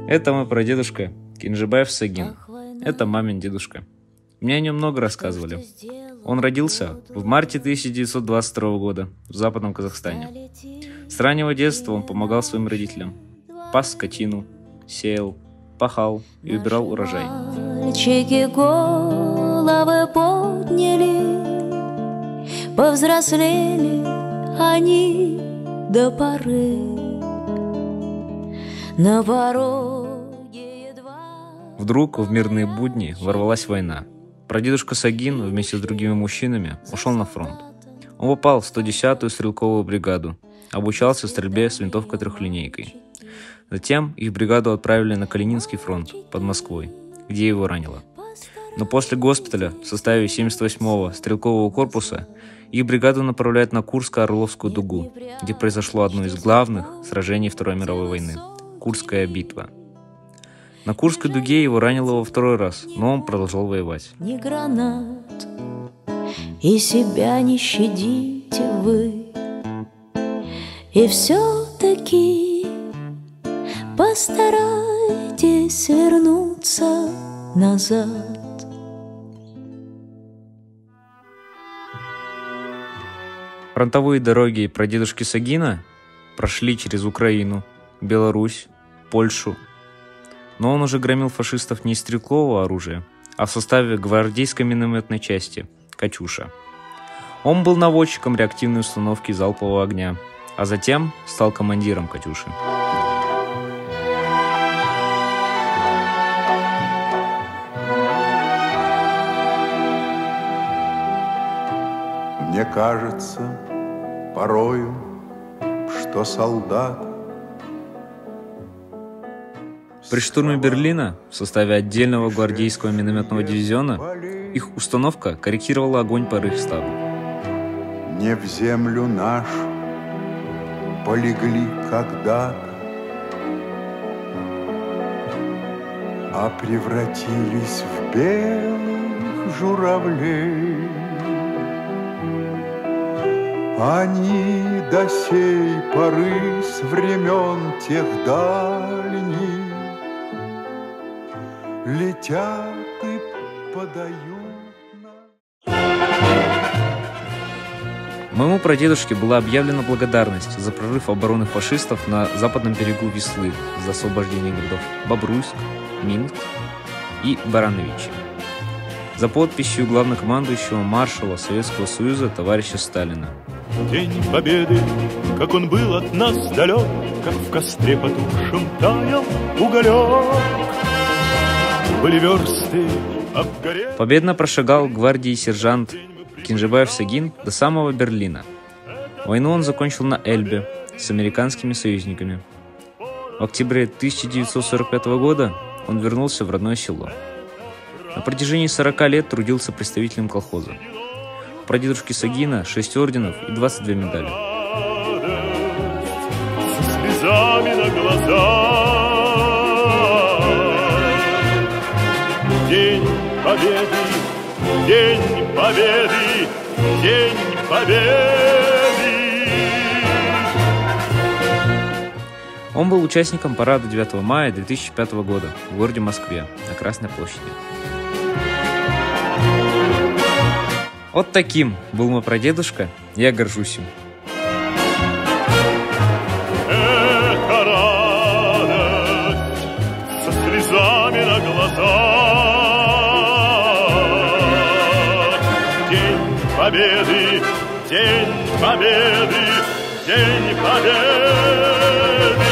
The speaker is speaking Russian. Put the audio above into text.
Это мой прадедушка Кинжибаев Сагин. Это мамин дедушка. Мне о нем много рассказывали. Он родился в марте 1922 года в Западном Казахстане. С раннего детства он помогал своим родителям. Пас скотину, сеял, пахал и убирал урожай. Мальчики головы подняли, повзрослели они до поры. На пороге едва... Вдруг в мирные будни ворвалась война. Прадедушка Сагин вместе с другими мужчинами ушел на фронт. Он попал в 110-ю стрелковую бригаду, обучался стрельбе с винтовкой трехлинейкой. Затем их бригаду отправили на Калининский фронт под Москвой, где его ранило. Но после госпиталя в составе 78-го стрелкового корпуса их бригаду направляют на Курско-Орловскую дугу, где произошло одно из главных сражений Второй мировой войны – Курская битва. На Курской дуге его ранило во второй раз, но он продолжал воевать. Ни гранат, и себя не щадите вы, и все-таки постарайтесь вернуться назад. Фронтовые дороги прадедушки Сагина прошли через Украину, Беларусь, Польшу. Но он уже громил фашистов не из стрелкового оружия, а в составе гвардейской минометной части «Катюша». Он был наводчиком реактивной установки залпового огня, а затем стал командиром «Катюши». Мне кажется порою, что солдат При штурме Берлина в составе отдельного гвардейского минометного дивизиона их установка корректировала огонь по Рейхстагу. не в землю нашу полегли когда-то, а превратились в белых журавлей. Они до сей поры с времен тех дальних летят и подают нам. Моему прадедушке была объявлена благодарность за прорыв обороны фашистов на западном берегу Вислы, за освобождение городов Бобруйск, Минск и Барановичи. За подписью главнокомандующего маршала Советского Союза товарища Сталина. День Победы, как он был от нас далек, как в костре потухшем таял уголек. Были версты обгорел. Победно прошагал гвардии сержант Кинжибаев Сагин до самого Берлина. Войну он закончил на Эльбе с американскими союзниками. В октябре 1945 года он вернулся в родное село. На протяжении 40 лет трудился представителем колхоза. У прадедушки Сагина 6 орденов и 22 медали. Со слезами на глазах. День Победы, День Победы, День Победы. Он был участником парада 9 мая 2005 года в городе Москве на Красной площади. Вот таким был мой прадедушка, я горжусь им. Это радость со слезами на глазах. День Победы, День Победы, День Победы.